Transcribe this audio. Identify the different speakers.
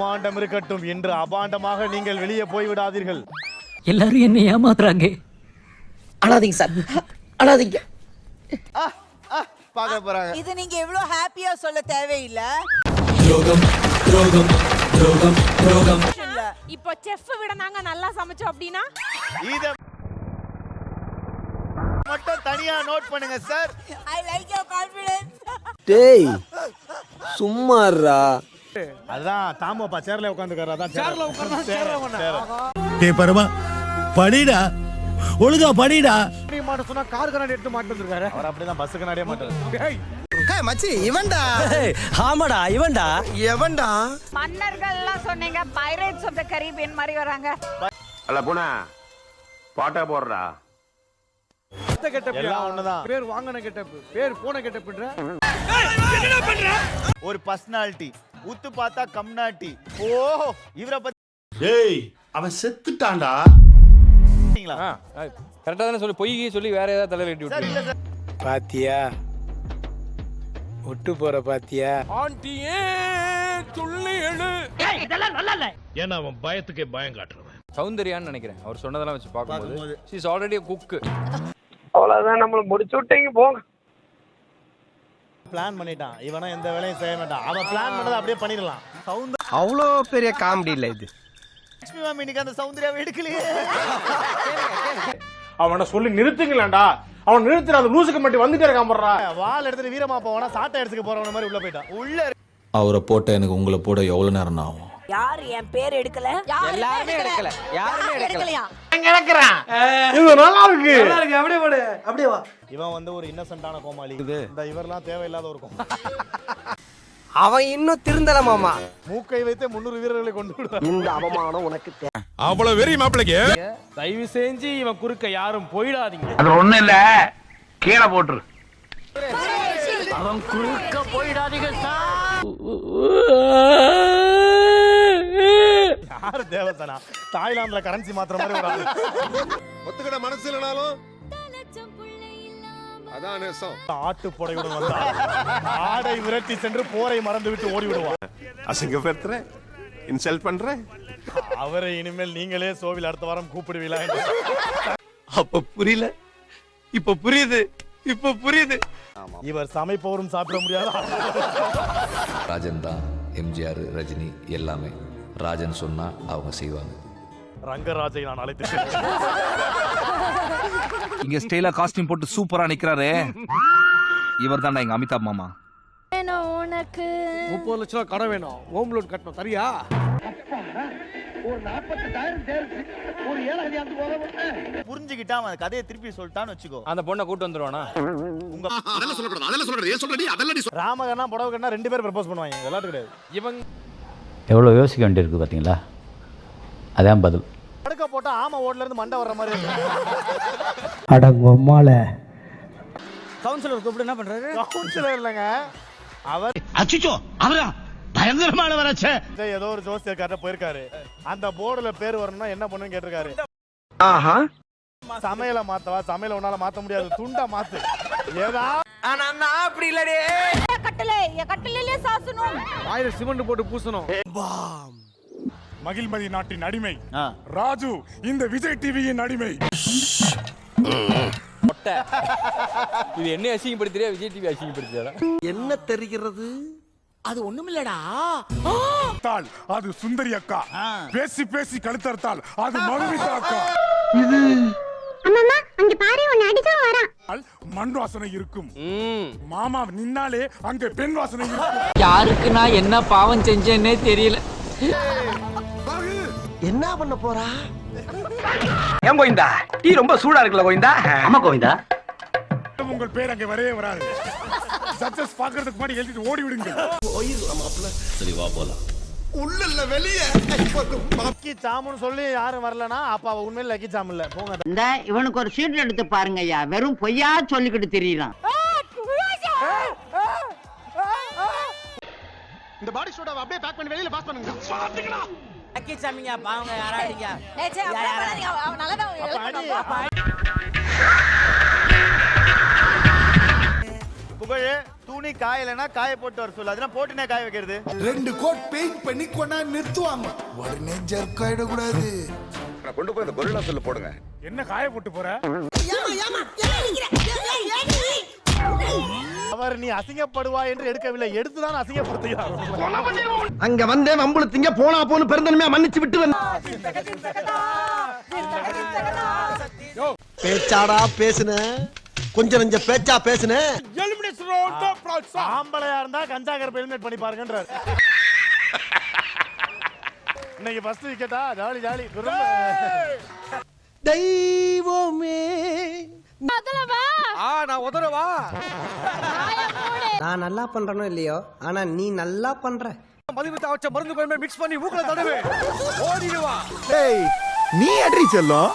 Speaker 1: பிரம்மாண்டம் இருக்கட்டும் என்று அபாண்டமாக நீங்கள் வெளியே போய்விடாதீர்கள்.
Speaker 2: எல்லாரும் என்ன ஏமாத்துறாங்க.
Speaker 3: அழாதீங்க சார், அழாதீங்க.
Speaker 1: பார்க்க போறாங்க.
Speaker 4: இது நீங்க எவ்வளவு ஹாப்பியா சொல்ல தேவையில்லை.
Speaker 2: துரோகம் துரோகம் துரோகம் துரோகம்.
Speaker 5: இப்போ செஃப் விட நாங்க நல்லா சமைச்சோம் அப்படினா
Speaker 1: இத மட்டும் தனியா நோட் பண்ணுங்க sir.
Speaker 4: I like your confidence.
Speaker 3: டேய் சும்மாறா.
Speaker 1: அதான் தாமப்பா சேர்ல உட்கார்ந்துக்கறா. அதான் சேர்ல உட்கார்ந்தா சேர்ல.
Speaker 6: டேய் பரமா படிடா, ஒழுங்கா படிடா.
Speaker 1: நீ மாட்ட சொன்னா கார் கண்ணாடி எடுத்து மாட்டி வந்திருக்காரு. அவர் அப்படிதான் பஸ் கண்ணாடியே மாட்டாரு. டேய்
Speaker 3: மச்சி இவன்டா. ஆமாடா இவன்டா. எவன்டா?
Speaker 5: மன்னர்கள் எல்லாம் சொன்னீங்க பைரேட்ஸ் ஆஃப் தி கரீபியன் மாதிரி வராங்க.
Speaker 7: அல்ல போனா பாட்டா போடுறா.
Speaker 1: எல்லாம் ஒண்ணுதான்.
Speaker 8: பேர் வாங்கன கெட்டப், பேர் போன கெட்டப்ன்ற.
Speaker 1: என்னடா பண்ற? ஒரு பர்சனாலிட்டி உத்து பார்த்தா கம்னாட்டி. ஓ இவர பத்தி
Speaker 6: டேய் அவன் செத்துட்டான்டா.
Speaker 8: கரெக்ட்டா தான சொல்லி பொய் சொல்லி வேற ஏதாவது தலை வெட்டி விட்டு. பாத்தியா? ஒட்டு போற பாத்தியா? ஆண்டியே துள்ளி எழு.
Speaker 5: ஏய் இதெல்லாம் நல்லா இல்ல.
Speaker 6: ஏன்னா அவன் பயத்துக்கே பயம் காட்டுறவன்.
Speaker 8: சௌந்தர்யான்னு நினைக்கிறேன். அவர் சொன்னதெல்லாம் வச்சு பாக்கும்போது she is already a cook.
Speaker 7: அவ்வளவுதான், நம்மள முடிச்சு விட்டீங்க போங்க.
Speaker 1: பிளான் பண்ணிட்டான். இவனா எந்த வேலையும் செய்ய மாட்டான். அவன் பிளான் பண்ணத அப்படியே பண்ணிரலாம். சௌந்தர்யா
Speaker 3: அவ்வளோ பெரிய காமெடி இல்ல இது.
Speaker 1: லட்சுமி மாமி இன்னைக்கு அந்த சௌந்தர்யாவை எடுக்கலையே.
Speaker 7: அவனை சொல்லி நிறுத்துங்களேன்டா. அவன் நிறுத்துற அந்த லூசுக்கு மட்டும் வந்துட்டே இருக்கான் போறா.
Speaker 1: வால் எடுத்துட்டு வீரமா போவானா சாட்டை எடுத்துக்க போறவன மாதிரி உள்ள போயிட்டான். உள்ள
Speaker 9: அவரை போட்ட எனக்கு உங்களை போட எவ்வளவு நேரம் ஆகும்?
Speaker 4: யார் என் பேர் எடுக்கல?
Speaker 3: எல்லாரும் எடுக்கல. யாருமே எடுக்கலையா?
Speaker 7: இது நல்லா இருக்கு.
Speaker 3: நல்லா இருக்கு. அப்படியே போடு. அப்படியே வா.
Speaker 1: இவன் வந்து ஒரு இன்னசென்ட்டான கோமாளி. இந்த இவரெல்லாம் தேவையில்லாத இருக்கும்.
Speaker 3: அவன் இன்னும் திருந்தல மாமா.
Speaker 1: மூக்கை வைத்து 300 வீரர்களை கொண்டு விடுவார்.
Speaker 3: இந்த அவமானம் உனக்கு
Speaker 6: அவ்வளவு வெறி மாப்பிளைக்கு.
Speaker 8: தயவு செஞ்சு இவன் குறுக்க யாரும் போயிடாதீங்க.
Speaker 7: அது ஒண்ணு இல்ல, கீழே போட்டுரு.
Speaker 2: அவன் குறுக்க போயிடாதீங்க சார்.
Speaker 1: யாரு தேவசனா? தாய்லாந்துல கரன்சி மாத்திர மாதிரி ஒரு ஆளு.
Speaker 6: ஒத்துக்கிட மனசு இல்லனாலும் அதான் நேசம்.
Speaker 1: ஆட்டு புடையுடன் வந்தார். ஆடை விரட்டி சென்று போரை மறந்து விட்டு ஓடி விடுவார்.
Speaker 6: அசிங்கப்படுத்துற, இன்சல்ட் பண்ற.
Speaker 1: அவரை இனிமேல் நீங்களே சோவில் அடுத்த வாரம் கூப்பிடுவீங்களா என்று.
Speaker 6: அப்ப புரியல, இப்ப புரியுது, இப்ப புரியுது.
Speaker 1: இவர் சமைப்பவரும் சாப்பிட முடியாது.
Speaker 9: ராஜன் தான் எம்ஜிஆர், ரஜினி எல்லாமே. ராஜன் சொன்னா அவங்க செய்வாங்க.
Speaker 1: ரங்கராஜை நான் அழைத்து
Speaker 10: இங்க ஸ்டைலா காஸ்டியூம் போட்டு சூப்பரா நிக்கிறாரே, இவர் தான்டா எங்க அமிதாப் மாமா.
Speaker 5: உனக்கு
Speaker 8: 30 லட்சம் கடன் வேணும். ஹோம் லோன் கட்டணும். சரியா?
Speaker 1: புரிஞ்சுக்கிட்டா அவன் கதையை திருப்பி சொல்லிட்டான்னு வச்சுக்கோ.
Speaker 8: அந்த பொண்ணை கூட்டு வந்துருவானா?
Speaker 1: உங்க
Speaker 6: அதெல்லாம் சொல்லக்கூடாது, அதெல்லாம் சொல்லக்கூடாது. ஏன் சொல்றடி? அதெல்லாம்
Speaker 1: ராமகர்னா புடவைக்கர்னா 2 பேர் ப்ரப்போஸ் பண்ணுவாங்க. விளையாட்டு கிடையாது.
Speaker 8: இவன்
Speaker 2: எவ்வளவு யோசிக்க வேண்டியிருக்கு பாத்தீங்களா? அதான் பதில்.
Speaker 1: படுக்க போட்டா ஆமா ஓட்ல இருந்து மண்டை வர்ற மாதிரி இருக்கு.
Speaker 3: அடங்கொம்மால.
Speaker 8: கவுன்சிலர் கூப்பிட்டு என்ன பண்றாரு?
Speaker 1: கவுன்சிலர் இல்லங்க, அவர்
Speaker 6: அச்சச்சோ அவரா பயங்கரமான வரச்சே.
Speaker 1: ஏதோ ஒரு ஜோசியர்கார்ட்ட போயிருக்காரு. அந்த போர்டுல பேர் வரணும்னா என்ன பண்ணுன்னு கேட்டிருக்காரு.
Speaker 3: ஆஹா.
Speaker 1: சமையல மாத்தவா? சமையல உன்னால மாத்த முடியாது, துண்டா மாத்து. ஏதா
Speaker 3: ஆனா நான் அப்படி இல்லடே.
Speaker 5: கட்டளையிலே சாசணும்.
Speaker 8: ஆயிரம் சிமெண்ட் போட்டு பூசணும்.
Speaker 6: மகிழ்மதி நாட்டின் அடிமை ராஜு இந்த விஜய் டிவியின் அடிமை.
Speaker 8: இது என்ன அசிங்கப்படுத்துறியா? விஜய் டிவி அசிங்கப்படுத்துறியா?
Speaker 3: என்ன தெரிகிறது?
Speaker 4: அது ஒண்ணுமில்லடா.
Speaker 6: அது சுந்தரி அக்கா. பேசி பேசி கழுத்தறுத்தால் அது மதுமிதா அக்கா.
Speaker 5: அம்மா அங்க பாரு உன்னை அடிக்க வரான்.
Speaker 6: மண் வாசனை இருக்கும். மாமா நின்னாலே அங்க பெண் வாசனை இருக்கும்.
Speaker 2: யாருக்கு நான் என்ன பாவம் செஞ்சேன்னே தெரியல.
Speaker 3: என்ன பண்ண போறா?
Speaker 7: ஏன் கோவிந்தா, டீ ரொம்ப சூடா இருக்குல்ல கோவிந்தா?
Speaker 3: ஆமா கோவிந்தா.
Speaker 6: உங்கள் பேர் அங்கே வரவே வராது. சக்சஸ் பாக்குறதுக்கு முன்னாடி எழுதிட்டு ஓடி விடுங்க.
Speaker 9: சரி வா போலாம்.
Speaker 6: உள்ள இல்ல வெளியே.
Speaker 1: லக்கி சாமுன்னு சொல்லி யாரும் வரலனா அப்ப அவ உண்மையில லக்கி சாம் இல்ல. போங்க.
Speaker 4: இந்த இவனுக்கு ஒரு சீட் எடுத்து பாருங்க ஐயா. வெறும் பொய்யா சொல்லிக்கிட்டு தெரியறான்.
Speaker 1: இந்த பாடி சூடாவை அப்படியே பேக் பண்ணி வெளியில பாஸ் பண்ணுங்க.
Speaker 7: பாத்துக்கடா.
Speaker 4: லக்கி சாமிங்க பாவங்க யாராடிங்க.
Speaker 5: ஏய் சே அப்படியே பண்ணாதீங்க. அவன் நல்லா தான்
Speaker 1: புகழே துணி காயலைன்னா காய போட்டு வர சொல்லு. அதெல்லாம் போட்டுனே காய வைக்கிறது.
Speaker 6: 2 கோட் பெயிண்ட் பண்ணி கொண்டா நிறுத்துவாங்க. உடனே ஜர்க் ஆயிடக்கூடாது.
Speaker 9: கொண்டு போய் அந்த கொரில்லா செல்ல போடுங்க.
Speaker 6: என்ன காய போட்டு போற?
Speaker 7: அவர் நீ அசிங்கப்படுவா என்று எடுக்கவில்லை, எடுத்துதான் அசிங்கப்படுத்துகிறார்.
Speaker 3: அங்க வந்தே வம்புலத்தீங்க போனா போன்னு பெருந்தன்மையா மன்னிச்சு விட்டு பேச்சாடா பேசுன, கொஞ்சம் நெஞ்ச பேச்சா பேசுன.
Speaker 7: ஆம்பளையா இருந்தா கஞ்சா கருப்பு ஹெல்மெட் பண்ணி பாருங்கன்றார். இன்னைக்கு ஃபர்ஸ்ட் விக்கெட்டா? Jolly jolly.
Speaker 3: தெய்வமே
Speaker 8: நான் உதறவா?
Speaker 3: நான் நல்லா பண்றனோ இல்லையோ, ஆனா நீ நல்லா பண்ற.
Speaker 8: மதியத்தை வச்ச மருந்து மிக்ஸ் பண்ணி மூக்கல தடவை ஓடிடுவா.
Speaker 6: நீ அடி செல்லம்.